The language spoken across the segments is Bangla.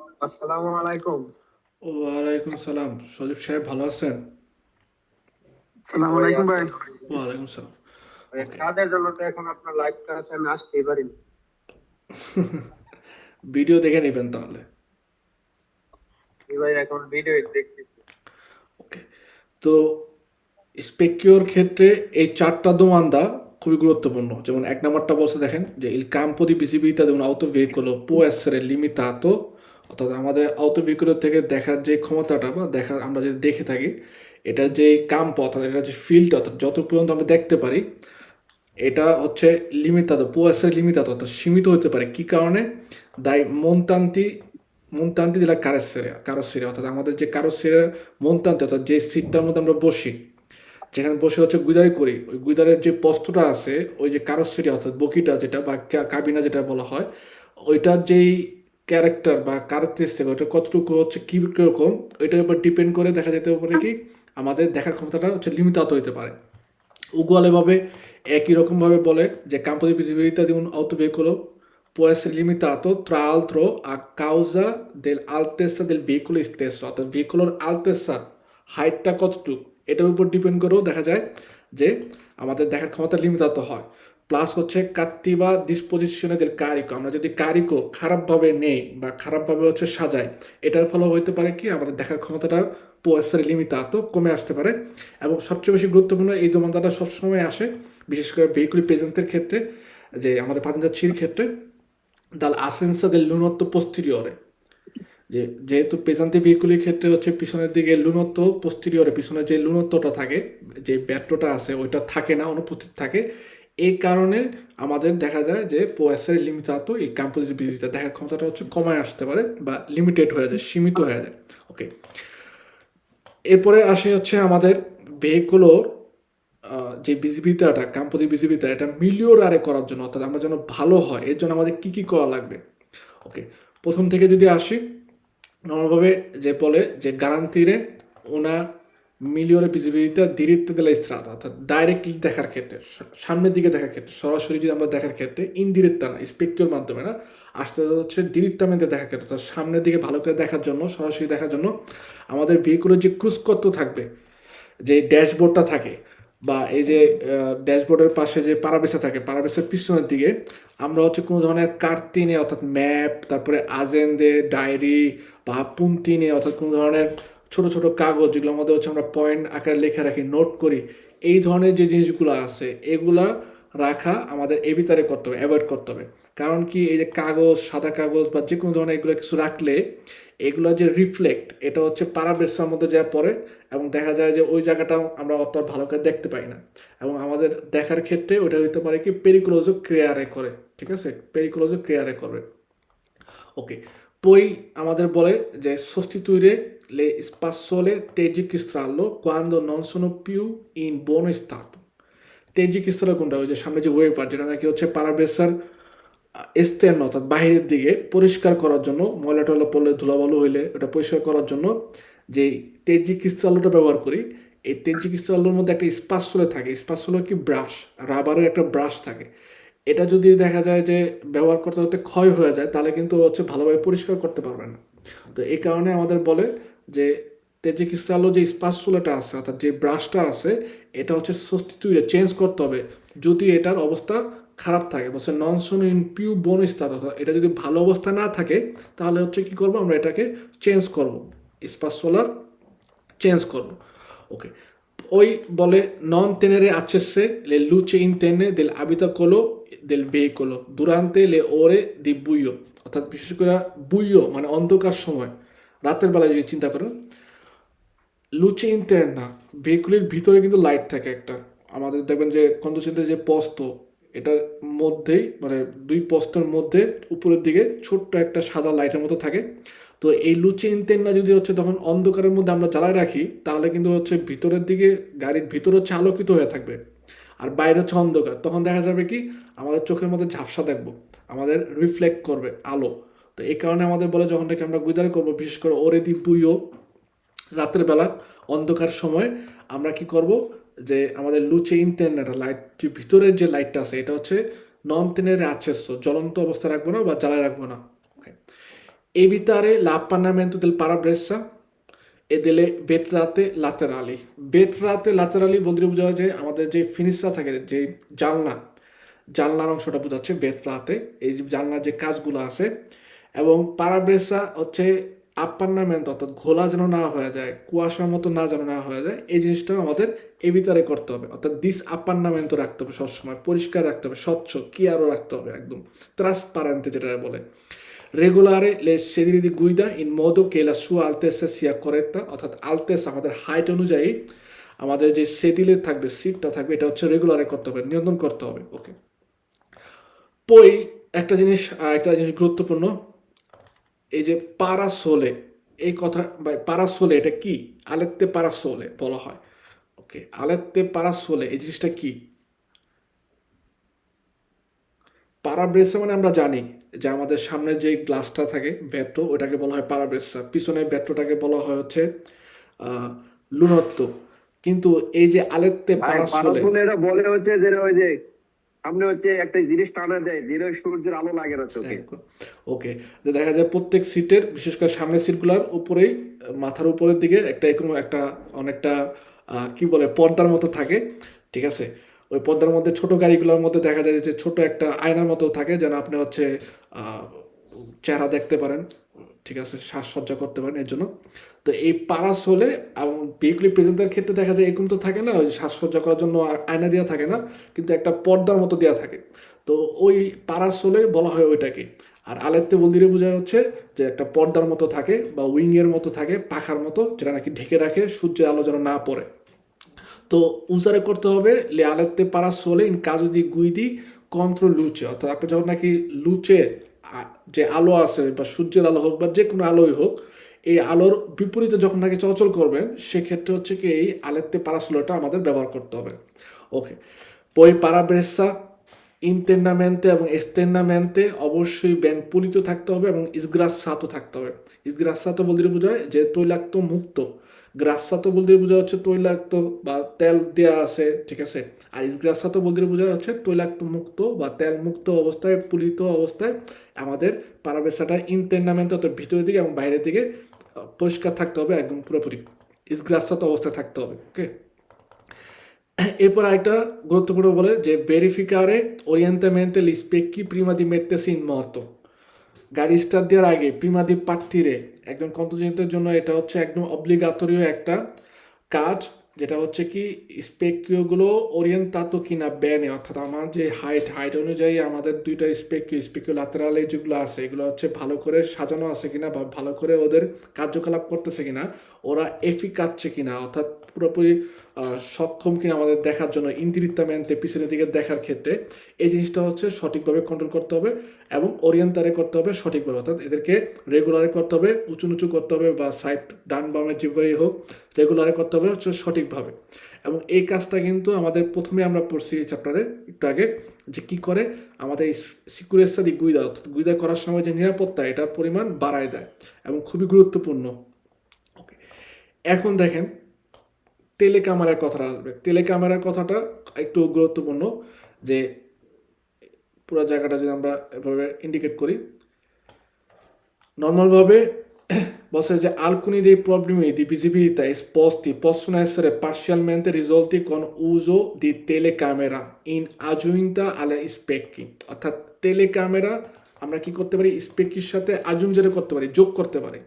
আসসালামু আলাইকুম। ওয়ালাইকুম সালাম। শরীফ সাহেব ভালো আছেন? আসসালামু আলাইকুম ভাই। ওয়ালাইকুম সালাম। ওকে। কাজের জন্য তো এখন আপনার লাইভ ক্লাসে আমি আসতেই পারিনি। ভিডিও দেখে নেবেন তাহলে। এই ভাই এখন ভিডিও দেখতেছি। ওকে। তো স্পেকিওর ক্ষেত্রে এই চারটা domanda খুবই গুরুত্বপূর্ণ। যেমন এক নাম্বারটা বলছে দেখেন যে il campo di visibilità di un autoveicolo può essere limitato, অর্থাৎ আমাদের autoveicolo থেকে দেখার যে ক্ষমতাটা বা দেখার আমরা যদি দেখে থাকি এটার যে campo অর্থাৎ এটার যে ফিল্ড অর্থাৎ যত পর্যন্ত আমরা দেখতে পারি এটা হচ্ছে লিমিতাতো, può essere limitato অর্থাৎ সীমিত হতে পারে কি কারণে? dai montanti della carrozzeria অর্থাৎ আমাদের যে carrozzeria montante অর্থাৎ যে সিটটার মধ্যে আমরা বসি, যেখানে বসে হচ্ছে গুইদারি করি, ওই গুইদারের যে পোস্তটা আছে ওই যে কারোসেরিয়া অর্থাৎ বকিটা যেটা বা কাবিনা যেটা বলা হয়, ওইটার যেই ক্যারেক্টার বা ক্যারেক্টারিস্টিক ওইটা কতটুকু হচ্ছে কী কীরকম, ওইটার উপর ডিপেন্ড করে দেখা যেতে পারে কি আমাদের দেখার ক্ষমতাটা হচ্ছে লিমিটাত হতে পারে। উগুয়ালেভাবে একই রকমভাবে বলে যে campo di visibilità di un autoveicolo può essere limitato tra l'altro a causa dell'altezza del veicolo stesso, অর্থাৎ ভেহিকুলোর আলতেসা হাইটটা কতটুকু এটার উপর ডিপেন্ড করেও দেখা যায় যে আমাদের দেখার ক্ষমতা লিমিটাত হয়। প্লাস হচ্ছে কাত্তিবা ডিসপোজিশনে del carico, আমরা যদি কারিকো খারাপভাবে নেই বা খারাপভাবে হচ্ছে সাজাই, এটার ফলে হইতে পারে কি আমাদের দেখার ক্ষমতাটা può essere limitato কমে আসতে পারে। এবং সবচেয়ে বেশি গুরুত্বপূর্ণ এই দোমানদাটা সবসময় আসে বিশেষ করে ভেহিকুলি প্রেজেন্টের ক্ষেত্রে, যে আমাদের পাতেন্দার ক্ষেত্রে দাল আসেন্সা del lunotto posteriore, যে যেহেতু পেজান্তি ভেহিকুলির ক্ষেত্রে হচ্ছে পিছনের দিকে লুনত্ব পোস্টেরিয়রে পিছনে যে লুনত্বটা থাকে, যে ব্যাট্রোটা আছে ওইটা থাকে না, অনুপস্থিত থাকে। এই কারণে আমাদের দেখা যায় যে পোয়াসের লিমিটাতো এই কম্পোজিট ভিজিবিলিটি দেখার ক্ষমতাটা হচ্ছে কমায় আসতে পারে বা লিমিটেড হয়ে যায়, সীমিত হয়ে যায়। ওকে। এরপরে আসে হচ্ছে আমাদের ভেহিকুলোর যে ভিজিবিলিটিটা কম্পোজিট ভিজিবিলিটি এটা মিলিওরারে করার জন্য অর্থাৎ আমরা যেন ভালো হয় এর জন্য আমাদের কী কী করা লাগবে। ওকে। প্রথম থেকে যদি আসি নর্মালভাবে যে বলে যে garantire una migliore visibilità diritta della strada, অর্থাৎ ডাইরেক্টলি দেখার ক্ষেত্রে সামনের দিকে দেখার ক্ষেত্রে সরাসরি যদি আমরা দেখার ক্ষেত্রে ইনডিরেক্টটা না স্পেকটিওর মাধ্যমে না, আসতে হচ্ছে ডিরেক্টামেন্টে দেখার ক্ষেত্রে অর্থাৎ সামনের দিকে ভালো করে দেখার জন্য সরাসরি দেখার জন্য আমাদের ভেহিকুলের যে ক্রুজ করতে থাকবে, যে ড্যাশবোর্ডটা থাকে বা এই যে ড্যাশবোর্ডের পাশে যে পারাবেসা থাকে পারাবেসের পিছনের দিকে আমরা হচ্ছে কোনো ধরনের কার্তিনে অর্থাৎ ম্যাপ, তারপরে আজেন্দে ডায়েরি বা পুন্তিনে অর্থাৎ কোনো ধরনের ছোট ছোট কাগজ যেগুলোর মধ্যে হচ্ছে আমরা পয়েন্ট আকারে লেখা রাখি, নোট করি, এই ধরনের যে জিনিসগুলো আছে এগুলা রাখা আমাদের এ ভিতরে করতে হবে, অ্যাভয়েড করতে হবে। কারণ কি এই যে কাগজ সাদা কাগজ বা যে কোনো ধরনের এগুলো কিছু রাখলে এগুলো যে রিফ্লেক্ট এটা হচ্ছে পারাবেসার মধ্যে যা পড়ে এবং দেখা যায় যে ওই জায়গাটাও আমরা অত ভালো করে দেখতে পাই না এবং আমাদের দেখার ক্ষেত্রে ওটা হইতে পারে কি পেরিকুলোজো ক্রিয়ারে করে, ঠিক আছে, পেরিকুলোজো ক্রিয়ারে করবে। ওকে। পই আমাদের বলে যে sostituire le spassole tergicristallo quando non sono più in buono stato। তেজিকিস্তালা কোনটা, ওই যে সামনে যে ওয়েপার যেটা নাকি হচ্ছে পারাবেসার এস্তেন অর্থাৎ বাহিরের দিকে পরিষ্কার করার জন্য ময়লা টয়লা পড়লে ধুলাবালু হইলে ওটা পরিষ্কার করার জন্য যে তেজি ক্রিস্টালটা ব্যবহার করি, এই তেজি ক্রিস্টালের মধ্যে একটা স্পাসলে থাকে, স্পাসলে কি ব্রাশ, রাবারের একটা ব্রাশ থাকে, এটা যদি দেখা যায় যে ব্যবহার করতে করতে ক্ষয় হয়ে যায় তাহলে কিন্তু হচ্ছে ভালোভাবে পরিষ্কার করতে পারবে না। তো এই কারণে আমাদের বলে যে তেজি ক্রিস্টালও যে স্পাসুলাটা আছে অর্থাৎ যে ব্রাশটা আছে এটা হচ্ছে সস্তিতুইরে চেঞ্জ করতে হবে যদি এটার অবস্থা খারাপ থাকে, বলছে নন সোনো ইন পিউ বোন স্টার, অর্থাৎ এটা যদি ভালো অবস্থা না থাকে তাহলে হচ্ছে কি করবো আমরা এটাকে চেঞ্জ করব, স্পাসোলার চেঞ্জ করব। ওকে। ওই বলে নন tenere accesse le luci interne dell'abitacolo del veicolo durante le ore di buio, অর্থাৎ বিশেষ করে বুইও মানে অন্ধকার সময় রাতের বেলায় যদি চিন্তা করেন, লুচি ইন্টার না, ভেহিকুলের ভিতরে কিন্তু লাইট থাকে একটা, আমাদের দেখবেন যে কন্ডিশনের যে পোস্ত এটার মধ্যেই মানে দুই পোস্টের মধ্যে উপরের দিকে ছোট্ট একটা সাদা লাইটের মতো থাকে। তো এই লুচি ইন্টেন্না যদি হচ্ছে তখন অন্ধকারের মধ্যে আমরা জ্বালায় রাখি তাহলে কিন্তু হচ্ছে ভিতরের দিকে গাড়ির ভিতর হচ্ছে আলোকিত হয়ে থাকবে আর বাইরে হচ্ছে অন্ধকার, তখন দেখা যাবে কি আমাদের চোখের মধ্যে ঝাপসা দেখবো, আমাদের রিফ্লেক্ট করবে আলো। তো এই কারণে আমাদের বলে যখন থেকে আমরা গুইদারে করবো বিশেষ করে ওরে দি বুইও রাতের বেলা অন্ধকার সময় আমরা কি করব যে আমাদের লুচে ইন্টারনেট লাইট যে ভিতরের যে লাইটটা আছে এটা হচ্ছে নন তেনের আচ্ছেস্য জ্বলন্ত অবস্থা রাখবো না বা জ্বালায় রাখবো না। evitare l'appannamento del parabrezza e delle vetrate laterali. vetrate laterali বলতে বোঝা যায় যে আমাদের যে ফিনিশটা থাকে, যে জানলা, জানলার অংশটা বোঝাচ্ছে ভেটরাতে, এই যে জানলার যে কাজগুলো আছে। এবং পারাব্রেসা হচ্ছে আপ্পান্নামেন্ট, অর্থাৎ ঘোলা যেন না হয়ে যায়, কুয়াশার মতো না যেন না হয়ে যায়, এই জিনিসটাও আমাদের এভিতারে করতে হবে। অর্থাৎ দিস আপ্পান্নামেন্ট রাখতে হবে সবসময়, পরিষ্কার রাখতে হবে, স্বচ্ছ ক্লিয়ারও রাখতে হবে, একদম ট্রান্সপারেন্ট যেটা বলে। Regolare le sedili di guida in modo che la sua altezza sia corretta, অর্থাৎ altezza আমাদের হাইট অনুযায়ী আমাদের যে সেদিলে থাকবে, সিটটা থাকবে, এটা হচ্ছে রেগুলারে করতে হবে, নিয়ন্ত্রণ করতে হবে। ওকে, পই একটা জিনিস গুরুত্বপূর্ণ, এই যে পারাসোলে, এই কথা বা পারাসোলে এটা কি, আলেত্তে পারাসোলে বলা হয়। ওকে, আলেত্তে পারাসোলে এই জিনিসটা কি? পারাব্রেসা মানে আমরা জানি যে আমাদের সামনে যে গ্লাসটা থাকে ভেট্রো, ওটাকে বলা হয় পারাব্রেসা, পিছনের ভেট্রোটাকে বলা হয় হচ্ছে লুনত্ব। কিন্তু এই যে আলেত্তে ভাই পারাসোলে, পারাসোল এটা বলে হচ্ছে যে ওই যে সামনে হচ্ছে একটা জিনিস টানা দেয় যেটা সূর্যের আলো লাগে না চোখে। ওকে, যে দেখা যায় প্রত্যেক সিটের, বিশেষ করে সামনের সিটগুলোর উপরেই, মাথার উপরের দিকে একটা এরকম একটা অনেকটা কি বলে পর্দার মতো থাকে, ঠিক আছে। ওই পর্দার মধ্যে ছোট গাড়িগুলোর মধ্যে দেখা যায় যে ছোট একটা আয়নার মতো থাকে, যেন আপনি হচ্ছে চেহারা দেখতে পারেন, ঠিক আছে, সাজসজ্জা করতে পারেন এর জন্য। তো এই পারাসোলে এবং ভেহিকুলার প্রেজেন্টের ক্ষেত্রে দেখা যায় এরকম তো থাকে না, ওই সাজসজ্জা করার জন্য আয়না দেওয়া থাকে না, কিন্তু একটা পর্দার মতো দেওয়া থাকে। তো ওই পারাসোলে বলা হয় ওইটাকে। আর আলেত্তে বলদিরে বোঝা হচ্ছে যে একটা পর্দার মতো থাকে বা উইংয়ের মতো থাকে, পাখার মতো, যেটা নাকি ঢেকে রাখে সূর্যের আলো যেন না পড়ে। তো উজারে করতে হবে লে আলেত্তে পারাসোলে ইন কাজো দি গুইদি কন্ট্রো লুচে, অর্থাৎ আপনি যখন নাকি লুচে যে আলো আছে, বা সূর্যের আলো হোক বা যে কোনো আলোই হোক, এই আলোর বিপরীতে যখন নাকি চলাচল করবেন, সেক্ষেত্রে হচ্ছে কি এই আলেত্তে পারাসোলেটা আমাদের ব্যবহার করতে হবে। ওকে, পই পারাব্রেসা ইন্টারনামেন্টে এবং এক্সটার্নামেন্টে অবশ্যই ব্যান্ড পুলিত থাকতে হবে এবং ইসগ্রাসাতো থাকতে হবে। ইসগ্রাসাতো বলতে বোঝায় যে তৈলাক্ত মুক্ত, গ্রাসাতো বলতে বোঝা হচ্ছে তৈলাক্ত বা তেল দেওয়া আছে, ঠিক আছে। আর ইসগ্রাসাতো বলতে বোঝা হচ্ছে তৈলাক্ত মুক্ত বা তেল মুক্ত অবস্থায়, পুলিত অবস্থায় আমাদের পারাবেসাটা ইন্টারনামেন্টে, অর্থাৎ ভিতরের দিকে এবং বাইরের দিকে পরিষ্কার থাকতে হবে, একদম পুরোপুরি ইসগ্রাসাতো অবস্থায় থাকতে হবে। ওকে, এরপর আরেকটা গুরুত্বপূর্ণ বলে যে verificare orientamento gli specchi prima di mettersi in moto, গাড়ি স্টার্ট দেওয়ার আগে প্রিমা দি পার্টিরে, একজন কন্ট্রোজেন্টের জন্য এটা হচ্ছে একদম অব্লিগাতরীয় একটা কাজ, যেটা হচ্ছে কি স্পেকিওগুলো ওরিয়েন্টাতো কিনা ব্যানে, অর্থাৎ আমার যে হাইট অনুযায়ী আমাদের দুইটা স্পেকিও ল্যাতেরালে যেগুলো আছে, এগুলো হচ্ছে ভালো করে সাজানো আছে কিনা বা ভালো করে ওদের কার্যকলাপ করতেছে কিনা, ওরা এফিকাচ্ছে কিনা, অর্থাৎ পুরোপুরি সক্ষম কিনা আমাদের দেখার জন্য, ইন্দিরিত্তামেন্টে পিছনের দিকে দেখার ক্ষেত্রে এই জিনিসটা হচ্ছে সঠিকভাবে কন্ট্রোল করতে হবে এবং ওরিয়েন্টারে করতে হবে সঠিকভাবে, অর্থাৎ এদেরকে রেগুলারে করতে হবে, উঁচু নিচু করতে হবে, বা সাইড ডান বামে যেভাবেই হোক রেগুলারে করতে হবে হচ্ছে সঠিকভাবে। এবং এই কাজটা কিন্তু আমাদের প্রথমে আমরা পড়ছি এই চ্যাপ্টারে একটু আগে, যে কি করে আমাদের সিকিউরেন্সা দি গুইদা, অর্থাৎ গুইদা করার সময় যে নিরাপত্তা, এটার পরিমাণ বাড়ায় দেয় এবং খুবই গুরুত্বপূর্ণ। ওকে, এখন দেখেন টেলে ক্যামেরার কথাটা আসবে। টেলে ক্যামেরার কথাটা একটু গুরুত্বপূর্ণ, যে পুরো জায়গাটা যদি আমরা এভাবে ইন্ডিকেট করি, নর্মালভাবে বলছে যে alcuni dei problemi di visibilità esposti possono essere parzialmente risolti con uso di telecamera in aggiunta alle specchi, অর্থাৎ টেলিক্যামেরা আমরা কি করতে পারি, স্পেকির সাথে আজুঞ্জেরে করতে পারি, যোগ করতে পারি।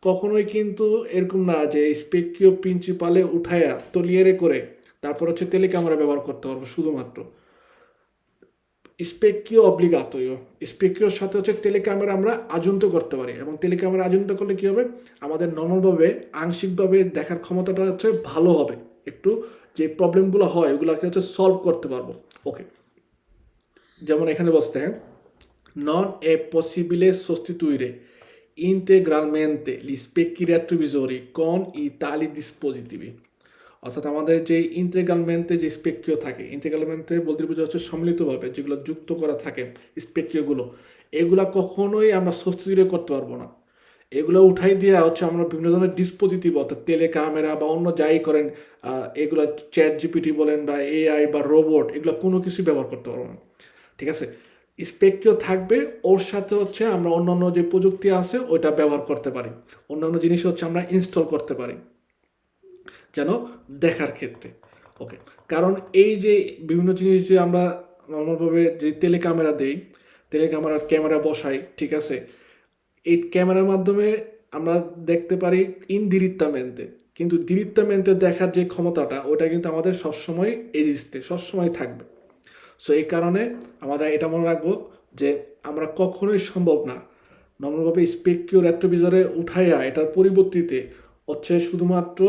কখনোই কিন্তু এরকম না যে স্পেকিও প্রিন্সিপালে উঠায়া তলিয়ারে করে তারপর হচ্ছে টেলিক্যামেরা ব্যবহার করতে পারবো শুধুমাত্র। স্পেকিও অব্লিগাতরীয়, স্পেকিওর সাথে হচ্ছে টেলিক্যামেরা আমরা আজুন্ত করতে পারি, এবং টেলিক্যামেরা আজুন্ত করলে কী হবে, আমাদের নর্মালভাবে আংশিকভাবে দেখার ক্ষমতাটা হচ্ছে ভালো হবে, একটু যে প্রবলেমগুলো হয় ওগুলোকে হচ্ছে সলভ করতে পারবো। ওকে, যেমন এখানে বলতে হ্যাঁ, নন এ পসিবিলে sostituire integralmente gli specchi retrovisori con i tali dispositivi, অর্থাৎ আমাদের যে ইন্টিগ্রালমেন্টে যে স্পেকিও থাকে, ইন্টিগ্রালমেন্টে বলতে বোঝা হচ্ছে সম্মিলিতভাবে যেগুলো যুক্ত করা থাকে স্পেকিওগুলো, এগুলা কখনোই আমরা সাবস্টিটিউট করতে পারবো না। এগুলো উঠাই দিয়ে হচ্ছে আমরা বিভিন্ন ধরনের ডিসপোজিটিভ, অর্থাৎ টেলে ক্যামেরা বা অন্য যাই করেন, এগুলো চ্যাট জিপিটি বলেন বা এআই বা রোবট, এগুলো কোনো কিছু ব্যবহার করতে পারবো না, ঠিক আছে। স্পেককিও থাকবে, ওর সাথে হচ্ছে আমরা অন্যান্য যে প্রযুক্তি আছে ওইটা ব্যবহার করতে পারি, অন্যান্য জিনিস হচ্ছে আমরা ইনস্টল করতে পারি যেন দেখার ক্ষেত্রে। ওকে, কারণ এই যে বিভিন্ন জিনিস যে আমরা নর্মালভাবে যে টেলিক্যামেরা দেই, টেলিক্যামেরার ক্যামেরা বসাই, ঠিক আছে, এই ক্যামেরার মাধ্যমে আমরা দেখতে পারি ইনডিরেক্টamente, কিন্তু ডিরেক্টamente দেখার যে ক্ষমতাটা ওটা কিন্তু আমাদের সবসময় এক্সিস্টে, সবসময় থাকবে। সো এই কারণে আমরা এটা মনে রাখবো যে আমরা কখনোই সম্ভব না নর্মালভাবে স্পেককিও রেট্রোভিজরে উঠাইয়া এটার পরিবর্তিতে হচ্ছে শুধুমাত্র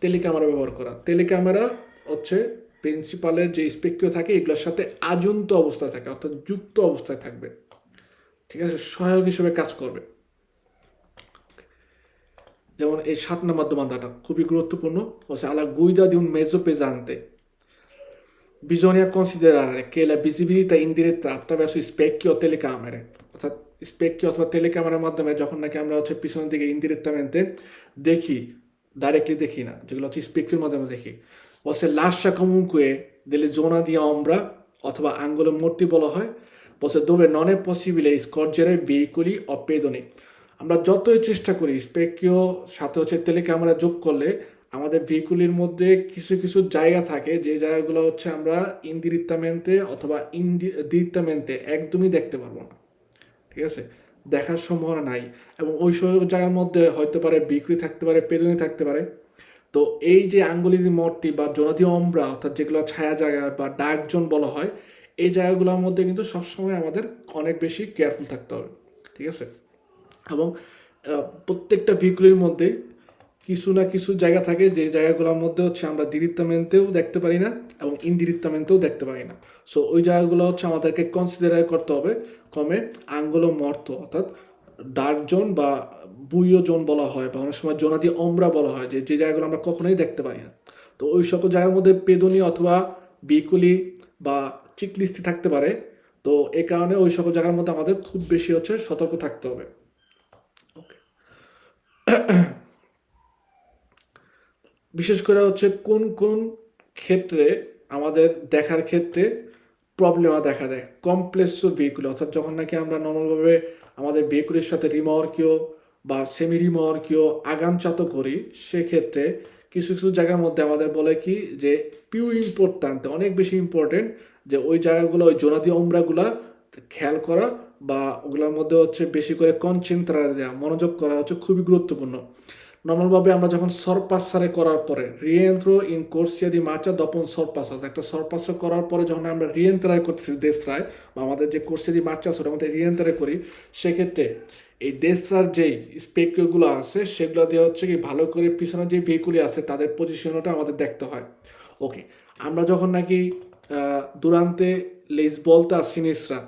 টেলিক্যামেরা ব্যবহার করা। টেলিক্যামেরা হচ্ছে প্রিন্সিপালের যে স্পেককিও থাকে এগুলোর সাথে আজন্ত অবস্থায় থাকে, অর্থাৎ যুক্ত অবস্থায় থাকবে, ঠিক আছে, সহায়ক হিসেবে কাজ করবে। যেমন এই 7 নম্বর দোমানদাটা খুবই গুরুত্বপূর্ণ, হচ্ছে alla guida di un mezzo pesante bisogna considerare che la visibilità indiretta attraverso specchi o telecamere, অর্থাৎ স্পেককি অথবা টেলিক্যামেরার মাধ্যমে যখন নাকি আমরা হচ্ছে পিছনের দিকে ইনডিরেক্টamente দেখি, ডাইরেক্টলি দেখি না, যেগুলো হচ্ছে স্পেককির মাধ্যমে দেখি, বসে lascia comunque delle zone di ombra অথবা angolo morti বলা হয়, বসে dove non è possibile scorgere veicoli o pedoni। আমরা যতই চেষ্টা করি স্পেককিও সাথে হচ্ছে টেলিক্যামেরা যোগ করলে আমাদের ভেহিকুলের মধ্যে কিছু কিছু জায়গা থাকে যে জায়গাগুলো হচ্ছে আমরা ইনডিরেক্টamente অথবা ডিরেক্টamente একদমই দেখতে পারবো না, ঠিক আছে, দেখার সম্ভাবনা নাই। এবং ওই সব জায়গার মধ্যে হয়তো পারে বিক্রি থাকতে পারে, পেরোনি থাকতে পারে। তো এই যে আঙ্গুলি মঠটি বা জোনাদি অম্ব্রা, অর্থাৎ যেগুলো ছায়া জায়গা বা ডার্ক জোন বলা হয়, এই জায়গাগুলোর মধ্যে কিন্তু সবসময় আমাদের অনেক বেশি কেয়ারফুল থাকতে হবে, ঠিক আছে। এবং প্রত্যেকটা ভেহিকুলের মধ্যে কিছু না কিছু জায়গা থাকে যে জায়গাগুলোর মধ্যে হচ্ছে আমরা ডিরেক্টamenteও দেখতে পারি না এবং ইনডিরেক্টamenteও দেখতে পারি না। সো ওই জায়গাগুলো হচ্ছে আমাদেরকে কনসিডার করতে হবে কমে আঙ্গুলো মর্ত, অর্থাৎ ডার্ক জোন বা বুইও জোন বলা হয়, বা অনেক সময় জোনাদি অম্ব্রা বলা হয়, যে যে জায়গাগুলো আমরা কখনোই দেখতে পারি না। তো ওই সকল জায়গার মধ্যে পেদনি অথবা বিকুলি বা চিকলিস্তি থাকতে পারে। তো এই কারণে ওই সকল জায়গার মধ্যে আমাদের খুব বেশি হচ্ছে সতর্ক থাকতে হবে। ওকে, বিশেষ করে হচ্ছে কোন কোন ক্ষেত্রে আমাদের দেখার ক্ষেত্রে প্রবলেমা দেখা দেয় কমপ্লেক্সো ভেহিকুল, অর্থাৎ যখন নাকি আমরা নর্মালভাবে আমাদের ভেহিকুলের সাথে রিমর্কিও বা সেমি রিমর্কিও আগামচাত করি, সেক্ষেত্রে কিছু কিছু জায়গার মধ্যে আমাদের বলে কি যে পিউ ইম্পর্ট্যান্ট, অনেক বেশি ইম্পর্টেন্ট, যে ওই জায়গাগুলো ওই জোনাদি ওমরাগুলা খেয়াল করা বা ওগুলোর মধ্যে হচ্ছে বেশি করে কনসেন্ট্রা দেওয়া, মনোযোগ করা হচ্ছে খুবই গুরুত্বপূর্ণ। নর্মালভাবে আমরা যখন সরপাসারে করার পরে রিয়েন্ট্রো ইন কোর্সিয়া দি মাচা দপন সরপাস, একটা সরপাস করার পরে যখন আমরা রিয়েন্ট্রায় করতেছি দেশরায় বা আমাদের যে কোর্সিয়া দি মাচা ওটার মধ্যে রিয়েন্ট্রায় করি, সেক্ষেত্রে এই দেশরার যেই স্পেকগুলো আছে সেগুলো দিয়ে হচ্ছে কি ভালো করে পিছনে যে ভেহিকুলি আছে তাদের পজিশনটা আমাদের দেখতে হয়। ওকে, আমরা যখন নাকি দুরান্তে লেস বলতা সিনিসরা,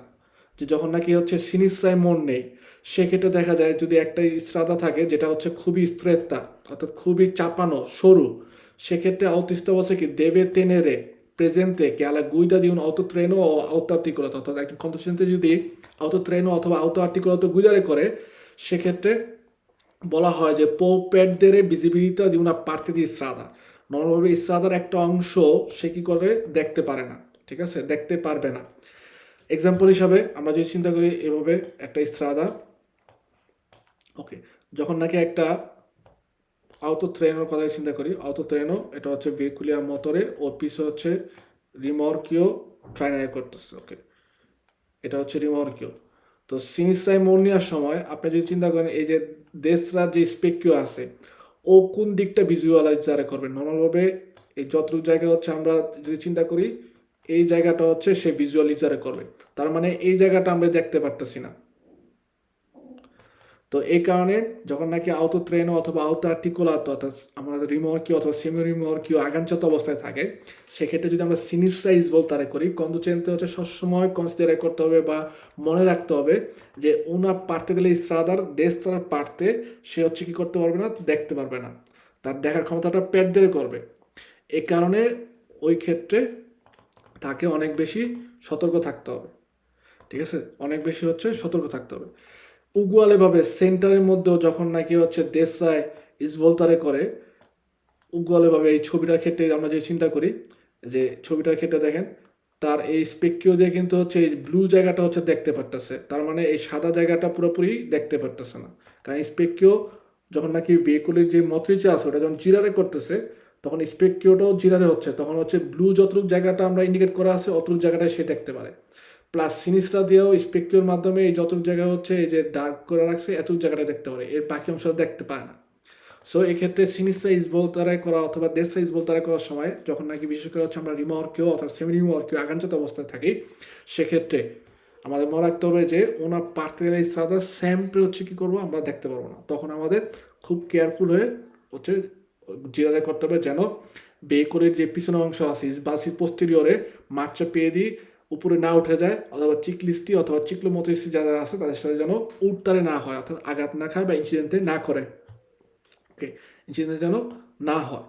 যে যখন নাকি হচ্ছে সিনিসরায় মন নেই, সেক্ষেত্রে দেখা যায় যদি একটা স্ত্রাদা থাকে যেটা হচ্ছে খুবই স্ত্রেত্তা, অর্থাৎ খুবই চাপানো সরু, সেক্ষেত্রে আউতিস্তা বসে কি দেবে তেনেরে প্রেজেন্তে কে আলা গুইদা দিয়ে auto treno o auto articolato, অর্থাৎ একজন কন্ট্রোসেন্টে যদি auto treno অথবা auto articolato গুইদারে করে, সেক্ষেত্রে বলা হয় যে পো পেডদেরে ভিজিবিলিতা দি una parte di strada, নর্মালভাবে স্ত্রাদার একটা অংশ সে কি করে দেখতে পারে না, ঠিক আছে, দেখতে পারবে না। এক্সাম্পল হিসাবে আমরা যদি চিন্তা করি এভাবে একটা স্ত্রাদা, ওকে, যখন নাকি একটা আউটো ট্রেনের কথা চিন্তা করি, আউটো ট্রেনও এটা হচ্ছে ভেহিকুলিয়া মোটরে, ওর পিছে হচ্ছে রিমর্কিও ট্রাইনারি করতেছে, ওকে, এটা হচ্ছে রিমর্কিও। তো সিনিস্ট্রায় মোড় নেওয়ার সময় আপনি যদি চিন্তা করেন এই যে দেশরা যে স্পেকিও আছে ও কোন দিকটা ভিজুয়ালাইজ যারা করবেন, নর্মালভাবে এই যতটুকু জায়গা হচ্ছে আমরা যদি চিন্তা করি এই জায়গাটা হচ্ছে সে ভিজুয়ালিজারে করবে, তার মানে এই জায়গাটা আমরা দেখতে পারতেছি না। তো এই কারণে যখন নাকি আউটো ট্রেনও অথবা আউটো আর্টিকুলাতো, অর্থাৎ আমাদের রিমর্কিও অথবা সেমি রিমর্কিও আগানচাত অবস্থায় থাকে, সেক্ষেত্রে যদি আমরা সিনিস্ট্রাইজ বলতে করি কন্ডুচেন্তে হচ্ছে সবসময় কনসিডার করতে হবে বা মনে রাখতে হবে যে উনা পারতে দিলে স্ত্রাদার দেশ তার পারতে সে হচ্ছে কি করতে পারবে না, দেখতে পারবে না, তার দেখার ক্ষমতাটা পেট দিয়ে করবে। এই কারণে ওই ক্ষেত্রে তাকে অনেক বেশি সতর্ক থাকতে হবে, ঠিক আছে, অনেক বেশি হচ্ছে সতর্ক থাকতে হবে। উগুয়ালেভাবে সেন্টারের মধ্যেও যখন নাকি হচ্ছে দেশরায় ইসভলতারে করে, উগুয়ালেভাবে এই ছবিটার ক্ষেত্রে আমরা যে চিন্তা করি যে ছবিটার ক্ষেত্রে দেখেন তার এই স্পেকিও দিয়ে কিন্তু হচ্ছে এই ব্লু জায়গাটা হচ্ছে দেখতে পারতেছে, তার মানে এই সাদা জায়গাটা পুরোপুরি দেখতে পারতেছে না। কারণ স্পেকিও যখন নাকি ভেহিকুলের যে মটরিচা আছে ওটা যখন জিরারে করতেছে, তখন স্পেকিওটাও জিরারে হচ্ছে, তখন হচ্ছে ব্লু যতটুক জায়গাটা আমরা ইন্ডিকেট করা আছে অতটুক জায়গাটাই সে দেখতে পারে। প্লাস সিনিসটা দিয়েও স্পেকিওর মাধ্যমে এই যতটুক জায়গা হচ্ছে এই যে ডার্ক করে রাখছে এতটুক জায়গাটা দেখতে পারে, এর বাকি অংশটা দেখতে পায় না। সো এক্ষেত্রে সিনিসরা ইসবলতারাই করা অথবা দেশা ইসবলতারাই করার সময় যখন নাকি বিশেষ করে হচ্ছে আমরা রিমর্কেও অথবা সেমি রিমর্কেও আগানচাত অবস্থায় থাকি, সেক্ষেত্রে আমাদের মনে রাখতে হবে যে ওনার পার্টিকুলার ইসরাদা স্যাম্পে হচ্ছে কী করবো আমরা দেখতে পারবো না। তখন আমাদের খুব কেয়ারফুল হয়ে হচ্ছে জিরারে করতে হবে যেন ভেহিকুলের যে পিছনের অংশ আছে বাসির পোস্টেরিয়রে মার্চা পেয়ে দিই উপরে না উঠে যায়, অথবা চিকলিস্তি অথবা চিকলোমোতিস্তি যারা আছে তাদের সাথে যেন উঠতারে না হয়, অর্থাৎ আঘাত না খায় বা ইনসিডেন্টে না করে। ওকে, ইনসিডেন্ট যেন না হয়।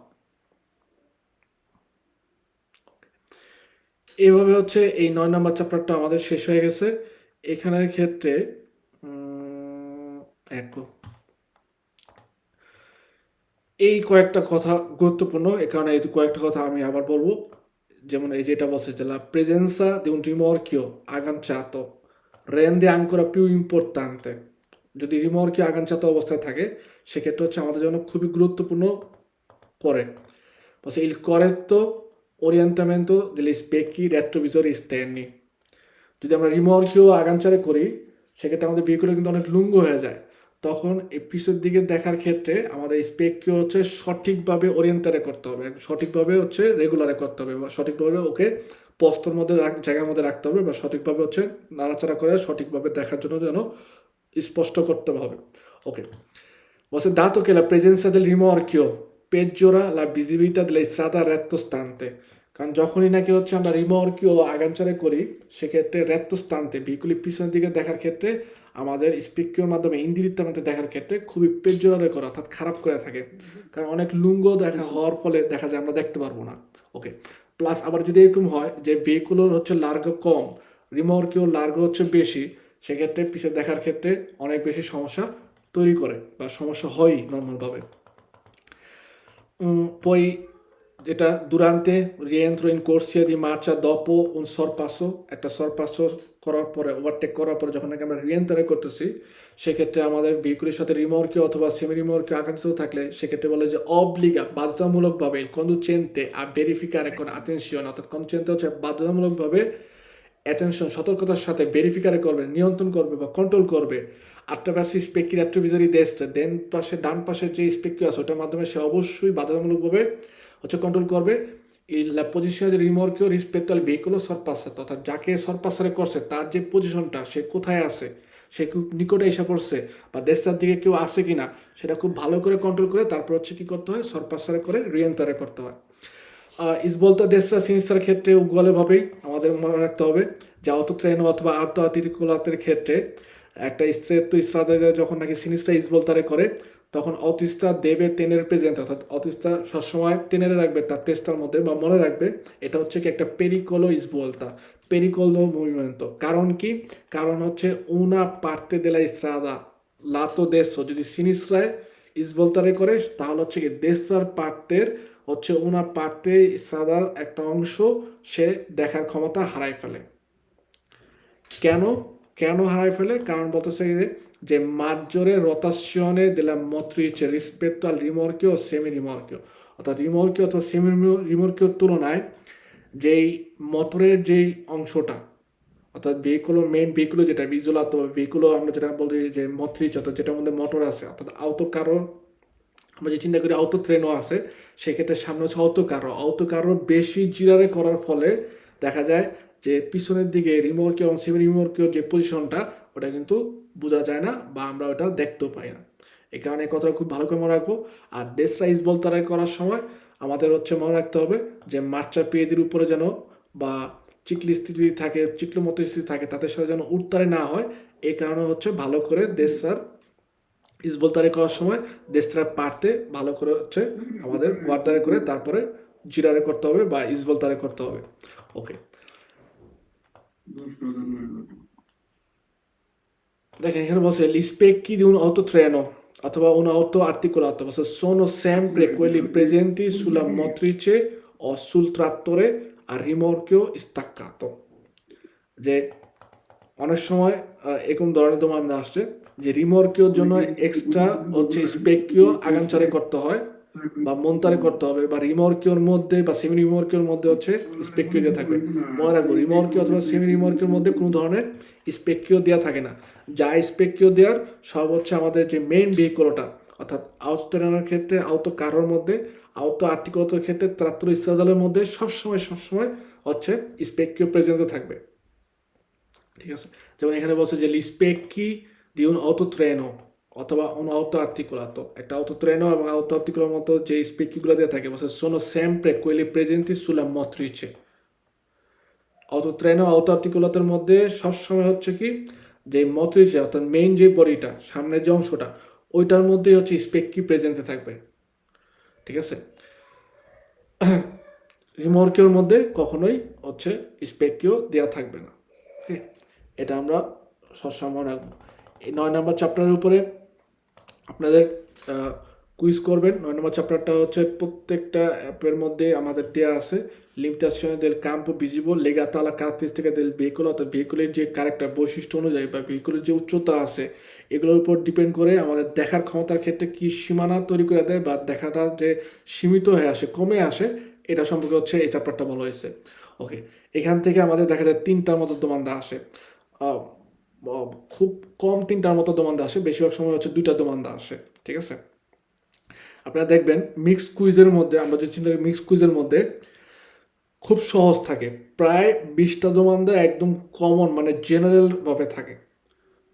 এইভাবে হচ্ছে এই 9 নম্বর চ্যাপ্টারটা আমাদের শেষ হয়ে গেছে। এখানের ক্ষেত্রে এই কয়েকটা কথা গুরুত্বপূর্ণ, এ কারণে এই কয়েকটা কথা আমি আবার বলবো। যেমন এই যেটা বলছে যে la presenza di un rimorchio agganciato rende ancora più importante, যদি রিমর্কিও আগানচাত অবস্থায় থাকে সেক্ষেত্রে হচ্ছে আমাদের জন্য খুবই গুরুত্বপূর্ণ করে। বলছে il corretto orientamento degli specchi retrovisori esterni, যদি আমরা রিমর্কিও আগানচারে করি সেক্ষেত্রে আমাদের ভেহিকুলে কিন্তু অনেক লুঙ্গ হয়ে যায়, তখন এই পিছের দিকে দেখার ক্ষেত্রে আমাদের স্পেককে হচ্ছে সঠিকভাবে ওরিয়েন্টারে করতে হবে, সঠিকভাবে হচ্ছে রেগুলারে করতে হবে, বা সঠিকভাবে ওকে পোস্তর মধ্যে জায়গার মধ্যে রাখতে হবে, বা সঠিকভাবে হচ্ছে নাড়াচাড়া করে সঠিকভাবে দেখার জন্য যেন স্পষ্ট করতে হবে। ওকে, বলছে dato che la presenza del rimorchio peggiora la visibilità della strada rettostante, কারণ যখনই নাকি হচ্ছে আমরা রিমর্কিও আগানচারে করি সেক্ষেত্রে রেত্তস্তান্তে ভেহিকুলের পিছনের দিকে দেখার ক্ষেত্রে আমাদের স্পেকিওর মাধ্যমে ইন্দিরিত্তামাতে দেখার ক্ষেত্রে খুবই পেজোরারে করা অর্থাৎ খারাপ করে থাকে, কারণ অনেক লুঙ্গ দেখা হওয়ার ফলে দেখা যায় আমরা দেখতে পারবো না। ওকে, প্লাস আবার যদি এরকম হয় যে ভেহিকুলোর হচ্ছে লার্গো কম রিমর্কিও লার্গো হচ্ছে বেশি, সেক্ষেত্রে পিছিয়ে দেখার ক্ষেত্রে অনেক বেশি সমস্যা তৈরি করে বা সমস্যা হয়ই নর্মালভাবে। Poi যেটা durante rientro in corsia di marcia dopo un sorpasso, একটা sorpasso করার পরে ওভারটেক করার পরে যখন নাকি আমরা রিএন্টারে করতেছি সেক্ষেত্রে আমাদের ভেহিকুলের সাথে রিমর্কিও অথবা সেমি রিমর্কিও আকাঙ্ক্ষিত থাকলে সেক্ষেত্রে বলে যে অবলিগা বাধ্যতামূলকভাবে কন্ডুচেন্তে আর ভেরিফিকারে কোন আটেনশন, অর্থাৎ কন্ডুচেন্তে হচ্ছে বাধ্যতামূলকভাবে অ্যাটেনশন সতর্কতার সাথে ভেরিফিকারে করবে, নিয়ন্ত্রণ করবে বা কন্ট্রোল করবে attraverso i specchi retrovisori destra, ডান পাশের যে স্পেকি আছে ওটার মাধ্যমে সে অবশ্যই বাধ্যতামূলকভাবে হচ্ছে কন্ট্রোল করবে la posizione del rimorchio rispetto al veicolo sorpassato, অর্থাৎ যাকে সরপাসারে করছে তার যে পজিশনটা সে কোথায় আছে, সে খুব নিকটে এসে পড়ছে বা দেশটার দিকে কেউ আসে কিনা সেটা খুব ভালো করে কন্ট্রোল করে তারপর হচ্ছে কি করতে হয় সরপাসারে করে রিয়েন্টারে করতে হয়। ইসবলতা দেশরা সিনিস্টার ক্ষেত্রে উগ্রভাবেই আমাদের মনে রাখতে হবে যে অটোট্রেন অথবা আর্তো আতিরিকুলাতের ক্ষেত্রে একটা স্ত্রেত্ব ইসরাতে যখন নাকি সিনিস্টার ইসবলতারে করে তখন অতিস্তা দেবে তেনের প্রেজেন্ট, অর্থাৎ অতিস্তা সবসময় তেনের রাখবে তার তেস্তার মধ্যে বা মনে রাখবে এটা হচ্ছে কি একটা পেরিকোলো ইসবলতা, পেরিকোলো মুভমেন্ট। কারণ কি, কারণ হচ্ছে উনা পার্তে দেলা ইস্ত্রাদা লাতো দেশ, যদি সিনিস্ট্রায় ইসবলতারে করে তাহলে হচ্ছে কি দেশার পার্তের হচ্ছে উনা পার্তে ইস্ত্রাদার একটা অংশ সে দেখার ক্ষমতা হারাই ফেলে। কেন কেন হারাই ফেলে, কারণ বলতেছে যে maggiore rotazione della motrice rispetto al rimorchio o semi rimorchio, অর্থাৎ রিমর্কিও অথবা সেমি রিমর্কিওর তুলনায় যেই মোটরের যেই অংশটা অর্থাৎ ভেহিকুলো মেইন ভেহিকুলো যেটা ইজোলাতো ভেহিকুলো আমরা যেটা বলি যে মটরিচ অর্থাৎ যেটার মধ্যে মোটর আছে, অর্থাৎ আউটো কারো আমরা যে চিন্তা করি আউটো ট্রেনও আছে সেক্ষেত্রে সামনে হচ্ছে আউটো কারো বেশি জিরারে করার ফলে দেখা যায় যে পিছনের দিকে রিমর্কিও এবং সেমি রিমর্কিও যে পজিশনটা ওটা কিন্তু বোঝা যায় না বা আমরা ওটা দেখতেও পাই না। এই কারণে এই কথাটা খুব ভালো করে মনে রাখবো। আর দেশরা ইসবল তারাই করার সময় আমাদের হচ্ছে মনে রাখতে হবে যে মাত্রা পেয়েদির উপরে যেন বা চিকলি স্থিতি থাকে চিকলো মতো স্থিতি থাকে তাদের সাথে যেন উত্তারে না হয়, এই কারণে হচ্ছে ভালো করে দেশরার ইসবলতারে করার সময় দেশটার পারতে ভালো করে হচ্ছে আমাদের ওয়ার্দারে করে তারপরে জিরারে করতে হবে বা ইসবলতারে করতে হবে। ওকে, দেখেন এখানে বলছে gli specchi di un autotreno অথবা un auto articolato sono sempre quelli presenti sulla motrice o sul trattore আর রিমর্কিও স্তাক্কাতো, যে অনেক সময় এরকম ধরনের দোমান্দা আসছে যে রিমর্কিওর জন্য এক্সট্রা হচ্ছে স্পেকিও আগানচারে করতে হয় বা মন্তারে করতে হবে, বা রিমর্কিওর মধ্যে বা সেমি রিমর্কিওর মধ্যে হচ্ছে স্পেকিও দেওয়া থাকবে। মনে রাখবো রিমর্কিও অথবা সেমি রিমর্কিওর মধ্যে কোনো ধরনের স্পেকিও দেওয়া থাকে না। যা স্পেকিও দেওয়ার সব হচ্ছে আমাদের যে মেইন ভেহিকলটা, অর্থাৎ আউটস্টেনারের ক্ষেত্রে আউতো কারোর মধ্যে, আউতো আর্টিকুলাতের ক্ষেত্রে ত্রাত্র ইস্তাদালের মধ্যে সবসময় হচ্ছে স্পেকিও প্রেজেন্টে থাকবে। ঠিক আছে, যেমন এখানে বলছে যে লিস্পেকি দি un autotreno অথবা un autoarticolato, একটা autotreno এবং autoarticolaর মতো যে স্পেকিগুলো দিয়ে থাকে বলছে sono sempre quelli presenti sulla motrice। autotreno autoarticolaতের মধ্যে সবসময় হচ্ছে কি যে মটরিচে অর্থাৎ মেইন যে বডিটা, সামনের যে অংশটা, ওইটার মধ্যেই হচ্ছে স্পেকি প্রেজেন্টে থাকবে। ঠিক আছে, রিমর্কের মধ্যে কখনোই হচ্ছে স্পেকিও দেওয়া থাকবে না। ওকে, এটা আমরা সবসময় রাখবো। এই 9 নম্বর চ্যাপ্টারের উপরে আপনাদের কুইজ করবেন। 9 নম্বর চ্যাপ্টারটা হচ্ছে প্রত্যেকটা অ্যাপের মধ্যে আমাদের দেওয়া আছে limitazione del campo visivo legata alla caratteristica del veicolo, অর্থাৎ ভেহিকুলের যে ক্যারেক্টার বৈশিষ্ট্য অনুযায়ী বা ভেহিকুলের যে উচ্চতা আছে এগুলোর উপর ডিপেন্ড করে আমাদের দেখার ক্ষমতার ক্ষেত্রে কি সীমানা তৈরি করে দেয় বা দেখাটা যে সীমিত হয়ে আসে, কমে আসে, এটা সম্পর্কে হচ্ছে এই চ্যাপ্টারটা বলা হয়েছে। ওকে, এখান থেকে আমাদের দেখা যায় 3টার মতো দোমান্দা আসে। খুব কম 3টার মতো দোমান্দা আসে, বেশিরভাগ সময় হচ্ছে 2টা দোমান্দা আসে। ঠিক আছে, আপনারা দেখবেন মিক্সড কুইজের মধ্যে, আমরা যে চিন্তা করি মিক্সড কুইজের মধ্যে খুব সহজ থাকে, প্রায় 20টা দোমান্দা একদম কমন মানে জেনারেলভাবে থাকে,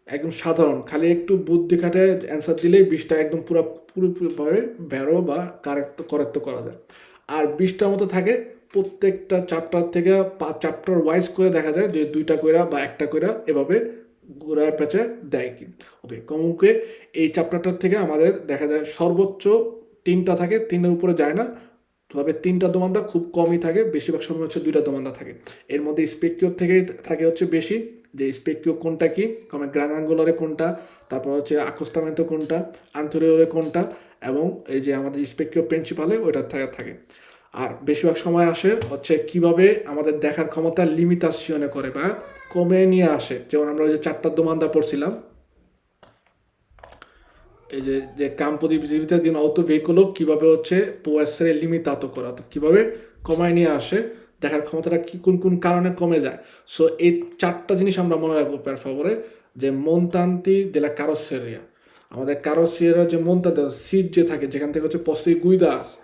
একদম সাধারণ, খালি একটু বুদ্ধি খাটে অ্যান্সার দিলেই 20টা একদম পুরোপুরিভাবে ভ্যারো বা করেক্ট করা যায়। আর 20টার মতো থাকে প্রত্যেকটা চ্যাপ্টার থেকে চ্যাপ্টার ওয়াইজ করে দেখা যায় যে 2টা কইরা বা 1টা কইরা এভাবে ঘোরায় পেঁচে দেয় কি। ওকে, কমকে এই চ্যাপ্টারটার থেকে আমাদের দেখা যায় সর্বোচ্চ 3টা থাকে, 3এর উপরে যায় না, তবে 3টা দোমান্দা খুব কমই থাকে, বেশিরভাগ সময় হচ্ছে 2টা দোমান্দা থাকে। এর মধ্যে স্পেকিওর থেকেই থাকে হচ্ছে বেশি, যে স্পেকিও কোনটা কি, কমে গ্রান অ্যাঙ্গুলারে কোনটা, তারপর হচ্ছে আকোস্টামেন্টো কোনটা, আন্তরিয়রে কোনটা, এবং এই যে আমাদের স্পেকিও প্রিন্সিপালে ওইটা থাকে। আর বেশিরভাগ সময় আসে হচ্ছে কিভাবে আমাদের দেখার ক্ষমতা লিমিটাশনে করে বা কমে নিয়ে আসে। যেমন আমরা ওই যে 4টা দোমান্দা পড়ছিলাম, এই যে campo di visibilità di un autoveicolo কিভাবে হচ্ছে può essere limitato করা, অর্থাৎ কিভাবে কমায় নিয়ে আসে, দেখার ক্ষমতাটা কি কোন কারণে কমে যায়। সো এই 4টা জিনিস আমরা মনে রাখবো per favore, যে montanti della carrozzeria, আমাদের কারোসেরিয়ার যে মন্তাতে সিট যে থাকে, যেখান থেকে হচ্ছে পসিগুইদা আছে,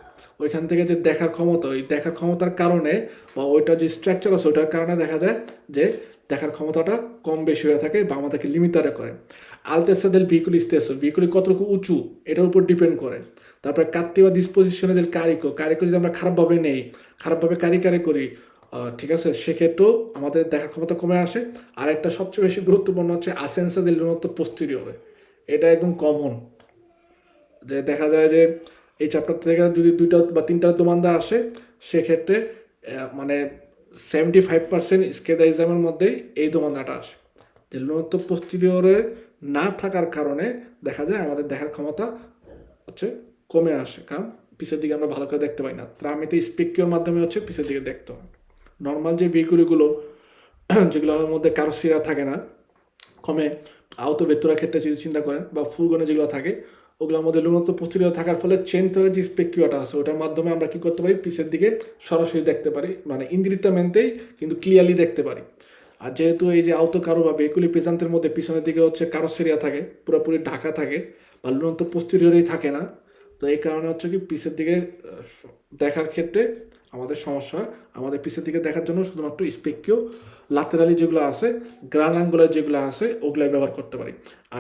ওইখান থেকে যে দেখার ক্ষমতা, ওই দেখার ক্ষমতার কারণে বা ওইটা যে স্ট্রাকচার আছে ওইটার কারণে দেখা যায় যে দেখার ক্ষমতাটা কম বেশি হয়ে থাকে বা আমাদেরকে লিমিটারে করে। আলতেসা দেল ভিকুলি স্টেসো, ভিকুলি কতটুকু উঁচু এটার উপর ডিপেন্ড করে। তারপরে কাত্তিবা ডিসপোজিশনে দেল কারিকো, যদি আমরা খারাপভাবে নেই, খারাপভাবে কারি করি, ঠিক আছে, সেক্ষেত্রেও আমাদের দেখার ক্ষমতা কমে আসে। আর একটা সবচেয়ে বেশি গুরুত্বপূর্ণ হচ্ছে আসেন্সা দেল লুনোত্তো পোস্টেরিয়রে, এটা একদম কমন, যে দেখা যায় যে এই চ্যাপ্টার থেকে যদি 2টা বা 3টা দোমান্দা আসে সেক্ষেত্রে মানে 75% স্কেদাইজামের মধ্যেই এই দোমান্দাটা আসে, যে লুনোত্তো পোস্টেরিয়রের না থাকার কারণে দেখা যায় আমাদের দেখার ক্ষমতা হচ্ছে কমে আসে, কারণ পিছের দিকে আমরা ভালো করে দেখতে পাই না। ট্রামিতে স্পেকিওর মাধ্যমে হচ্ছে পিছের দিকে দেখতে হয়। নর্মাল যে ভেহিকুলগুলো যেগুলোর মধ্যে কারোসিরা থাকে না, কমে আহত ভেতরের ক্ষেত্রে যদি চিন্তা করেন বা ফুলগনে যেগুলো থাকে ওগুলোর মধ্যে লুনোত্তো পোস্টেরিয়র থাকার ফলে চেন্টারের যে স্পেকিওটা আছে ওটার মাধ্যমে আমরা কী করতে পারি, পিছের দিকে সরাসরি দেখতে পারি, মানে ইন্দিরিতামেন্টেই কিন্তু ক্লিয়ারলি দেখতে পারি। আর যেহেতু এই যে আউতো কারো বা ভেহিকুলি প্রেজেন্টের মধ্যে পিছনের দিকে হচ্ছে কারোসেরিয়া থাকে, পুরোপুরি ঢাকা থাকে বা লুনোত্তো পোস্টেরিয়রেই থাকে না, তো এই কারণে হচ্ছে কি পিছের দিকে দেখার ক্ষেত্রে আমাদের সমস্যা হয়। আমাদের পিছের দিকে দেখার জন্য শুধুমাত্র স্পেকিও লাতেরালি যেগুলো আছে, গ্রান অ্যাঙ্গুলার যেগুলো আছে ওগুলাই ব্যবহার করতে পারি। আর